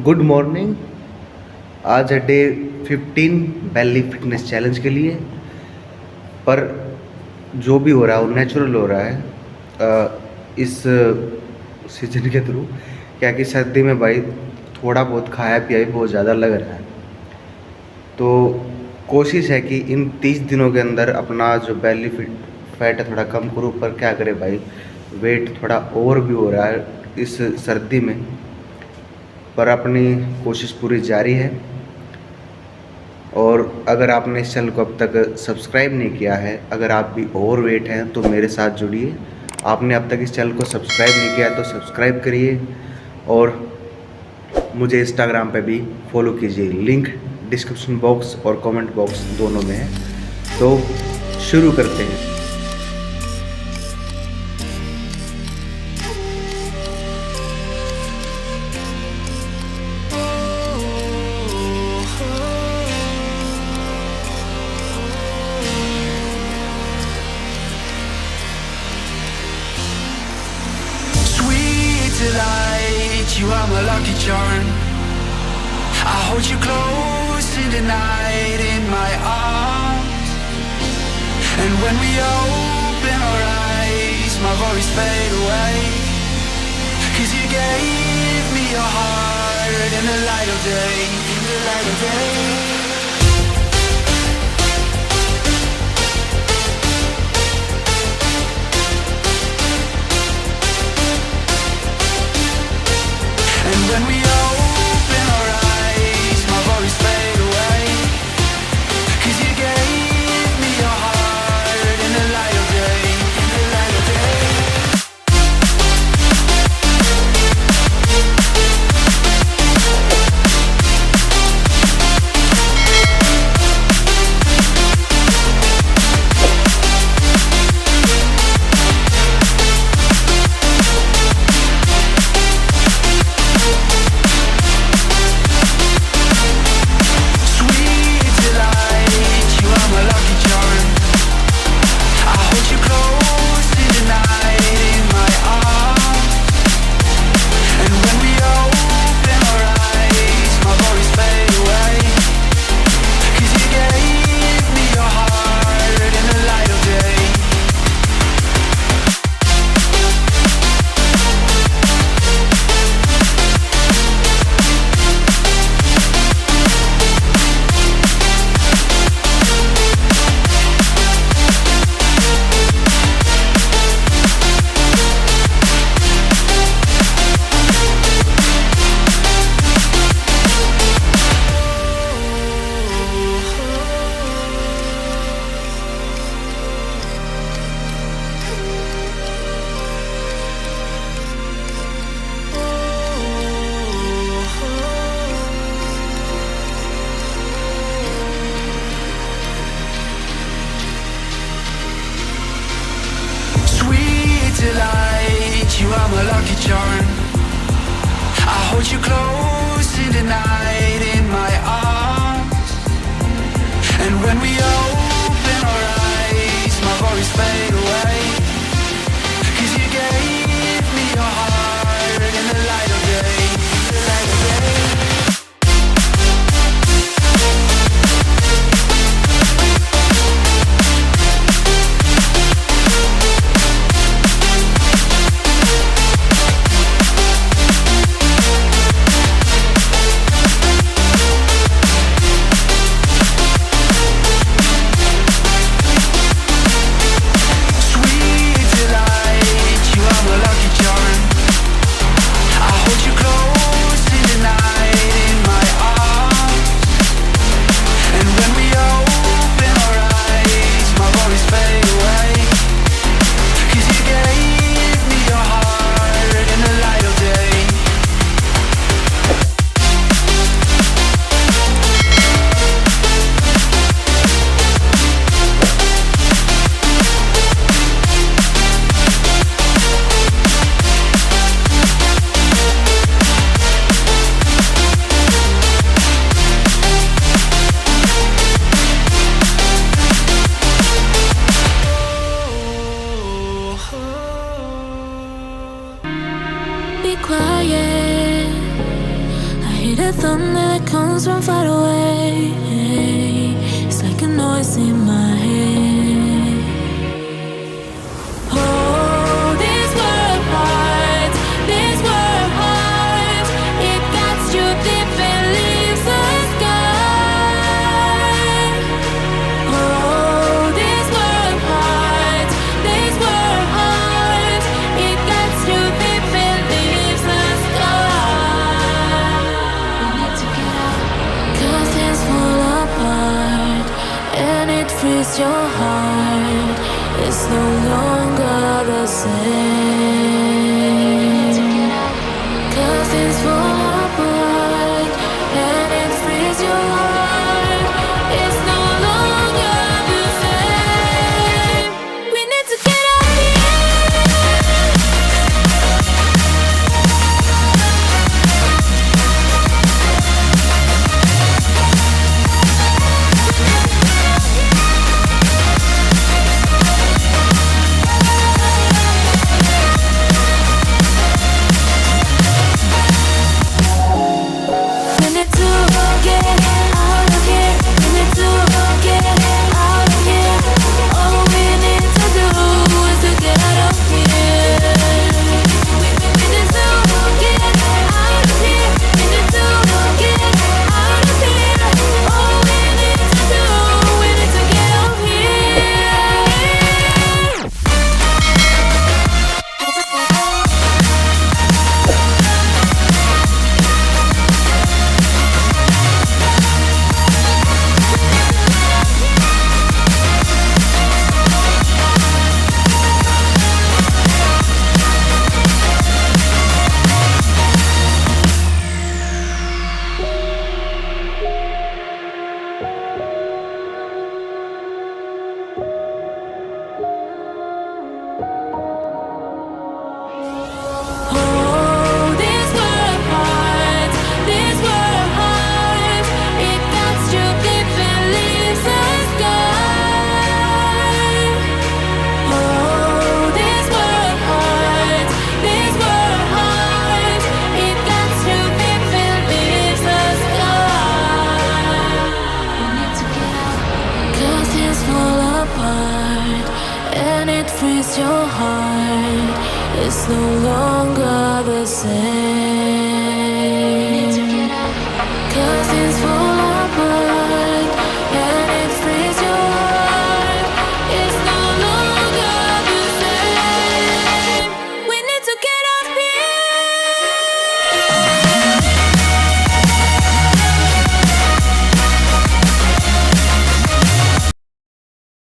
Good morning. आज है day 15 बेली fitness challenge के लिए। पर जो भी हो रहा है वो नेचुरल हो रहा है इस सीजन के थ्रू। क्या कि सर्दी में भाई थोड़ा बहुत खाया पिया भी बहुत ज़्यादा लग रहा है। तो कोशिश है कि इन 30 दिनों के अंदर अपना जो बेली फैट है थोड़ा कम करूँ। पर क्या करे भाई, वेट थोड़ा ओवर भी हो रहा है इस सर्दी में। पर अपनी कोशिश पूरी जारी है। और अगर आपने इस चैनल को अब तक सब्सक्राइब नहीं किया है, अगर आप भी ओवर वेट हैं तो मेरे साथ जुड़िए। आपने अब तक इस चैनल को सब्सक्राइब नहीं किया है तो सब्सक्राइब करिए और मुझे इंस्टाग्राम पे भी फॉलो कीजिए। लिंक डिस्क्रिप्शन बॉक्स और कमेंट बॉक्स दोनों में है। तो शुरू करते हैं। Delight, you are my lucky charm. I hold you close in the night in my arms. And when we open our eyes, my worries fade away. 'Cause you gave me your heart in the light of day, in the light of day. When we open our eyes, my worries fade away. 'Cause you gave me your heart in the light of day, in the light of day. the thunder that comes from far away. It's like a noise in my head. Oh, this world heart, this world heart, it cuts you deep and leaves the sky. Oh, this world heart, it cuts you deep and leaves the sky. We need to get out, 'cause things fall apart and it frees your heart. It's no longer the same. 'Cause things fall apart and it frees your heart. It's no longer the same. We need to get out of We need to get out of here. We need to get out of here. All we need to do is to get out of here. We need to get out of here. We need to get out of here. All we need to do, we need to get out of Oh, this world heart, it cuts you deep and leaves the sky. Oh, this world heart, it cuts you deep and leaves the sky. We need to get out, 'cause things fall apart and it frees your heart. It's no longer the same.